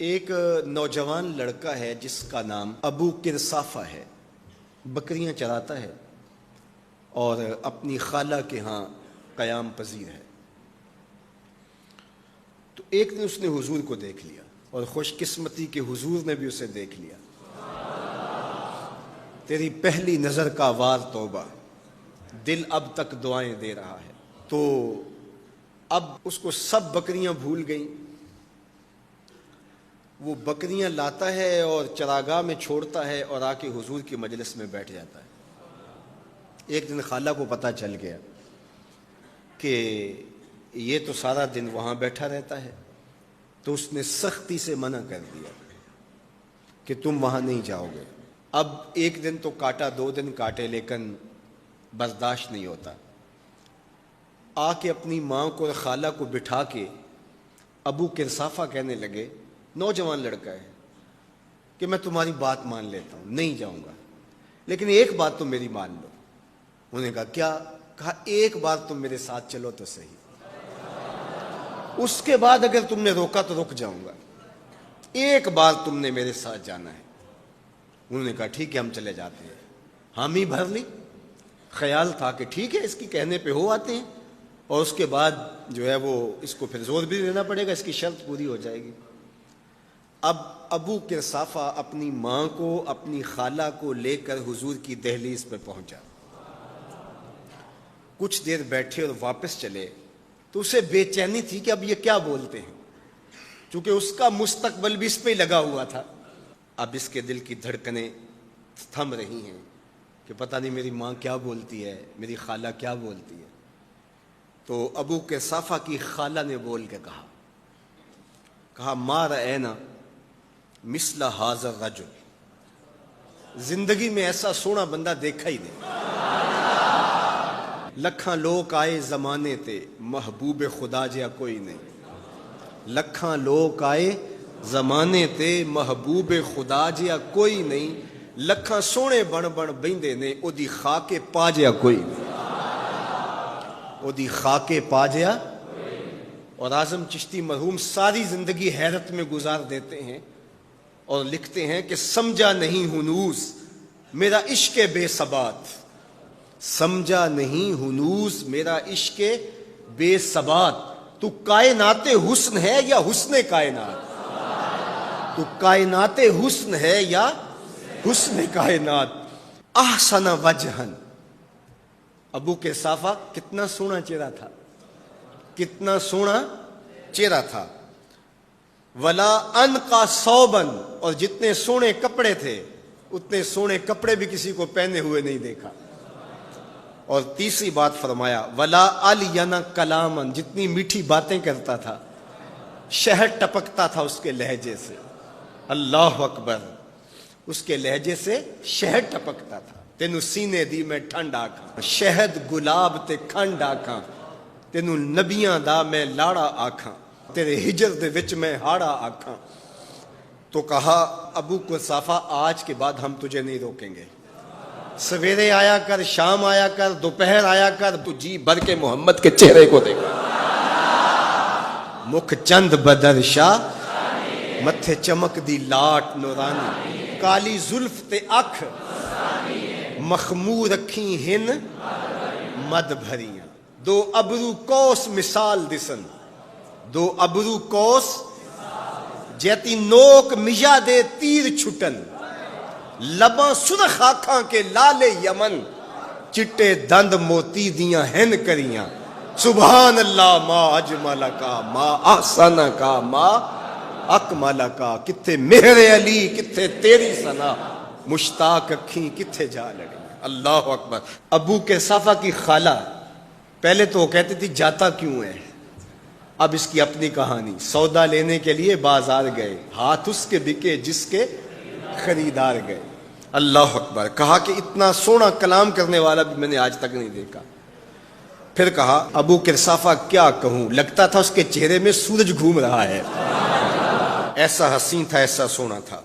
ایک نوجوان لڑکا ہے جس کا نام ابو کرسافہ ہے، بکریاں چراتا ہے اور اپنی خالہ کے ہاں قیام پذیر ہے۔ تو ایک دن اس نے حضور کو دیکھ لیا اور خوش قسمتی کہ حضور نے بھی اسے دیکھ لیا۔ تیری پہلی نظر کا وار توبہ، دل اب تک دعائیں دے رہا ہے۔ تو اب اس کو سب بکریاں بھول گئیں، وہ بکریاں لاتا ہے اور چراگاہ میں چھوڑتا ہے اور آ کے حضور کی مجلس میں بیٹھ جاتا ہے۔ ایک دن خالہ کو پتہ چل گیا کہ یہ تو سارا دن وہاں بیٹھا رہتا ہے، تو اس نے سختی سے منع کر دیا کہ تم وہاں نہیں جاؤ گے۔ اب ایک دن تو کاٹا، 2 دن کاٹے، لیکن برداشت نہیں ہوتا۔ آ کے اپنی ماں کو اور خالہ کو بٹھا کے ابو کرسافہ کہنے لگے، نوجوان لڑکا ہے، کہ میں تمہاری بات مان لیتا ہوں، نہیں جاؤں گا، لیکن ایک بات تم میری مان لو۔ انہوں نے کہا کیا؟ کہا ایک بار تم میرے ساتھ چلو تو صحیح، اس کے بعد اگر تم نے روکا تو رک جاؤں گا، ایک بار تم نے میرے ساتھ جانا ہے۔ انہوں نے کہا ٹھیک ہے ہم چلے جاتے ہیں۔ حامی بھر لی، خیال تھا کہ ٹھیک ہے اس کی کہنے پہ ہو آتے ہیں، اور اس کے بعد جو ہے وہ اس کو پھر زور بھی دینا پڑے گا، اس کی شرط پوری ہو جائے گی۔ اب ابو کرسافہ اپنی ماں کو، اپنی خالہ کو لے کر حضور کی دہلیز پہ پہنچا۔ کچھ دیر بیٹھے اور واپس چلے تو اسے بے چینی تھی کہ اب یہ کیا بولتے ہیں، چونکہ اس کا مستقبل بھی اس پہ لگا ہوا تھا۔ اب اس کے دل کی دھڑکنیں تھم رہی ہیں کہ پتہ نہیں میری ماں کیا بولتی ہے، میری خالہ کیا بولتی ہے۔ تو ابو کرسافہ کی خالہ نے بول کے کہا ما رأینا مثل ھذا الرجل، زندگی میں ایسا سونا بندہ دیکھا ہی نہیں۔ لکھاں لوگ آئے زمانے تے، محبوب خدا جیا کوئی نہیں۔ لکھاں لوگ آئے زمانے تے، محبوب خدا جیا کوئی نہیں۔ لکھاں سونے بن بن بیندے نے، او دی خاکے پا جیا کوئی نہیں۔ او دی خاکے پا جیا۔ اور اعظم چشتی مرحوم ساری زندگی حیرت میں گزار دیتے ہیں اور لکھتے ہیں کہ سمجھا نہیں ہنوز میرا عشق بے ثبات، سمجھا نہیں ہنوز میرا عشق بے ثبات، تو کائنات حسن ہے یا حسن کائنات، تو کائنات حسن ہے یا حسن کائنات۔ احسن وجہن، ابو کرسافہ کتنا سونا چہرہ تھا، کتنا سونا چہرہ تھا۔ ولا انقا ثوبا، اور جتنے سونے کپڑے تھے اتنے سونے کپڑے بھی کسی کو پہنے ہوئے نہیں دیکھا۔ اور تیسری بات فرمایا ولا الین کلاما، جتنی میٹھی باتیں کرتا تھا، شہد ٹپکتا تھا اس کے لہجے سے۔ اللہ اکبر، اس کے لہجے سے شہد ٹپکتا تھا۔ تینو سینے دی میں ٹھنڈ آکھاں، شہد گلاب تے کھنڈ آکھاں، تینو نبیاں دا میں لاڑا آکھاں، تیرے ہجر دے وچ میں ہاڑا آکھاں۔ تو کہا ابو کرسافہ آج کے بعد ہم تجھے نہیں روکیں گے، سویرے آیا کر، شام آیا کر، دوپہر آیا کر، تو جی بھر کے محمد کے چہرے کو دیکھا۔ مکھ چند بدر شاہ، متھے چمک دی لاٹ نورانی، کالی زلف تے اکھ، مخمور رکھی ہن مد بھریاں، دو ابرو کوس مثال دسن، دو ابرو کوس جیتی نوک مجا دے تیر چھٹن، لباں سرخ آنکھاں کے لال یمن، چٹے دند موتی دیاں ہن کریاں۔ سبحان اللہ ما اجمل کا، ما احسن کا، ما اکمل کا، کتھے مہر علی کتھے تیری ثنا، مشتاق اکھیں کتھے جا لڑی۔ اللہ اکبر۔ ابو کرسافہ کی خالہ پہلے تو وہ کہتی تھی جاتا کیوں ہے، اب اس کی اپنی کہانی۔ سودا لینے کے لیے بازار گئے، ہاتھ اس کے بکے جس کے خریدار گئے۔ اللہ اکبر۔ کہا کہ اتنا سونا کلام کرنے والا بھی میں نے آج تک نہیں دیکھا۔ پھر کہا ابو کرسافہ کیا کہوں، لگتا تھا اس کے چہرے میں سورج گھوم رہا ہے، ایسا حسین تھا، ایسا سونا تھا۔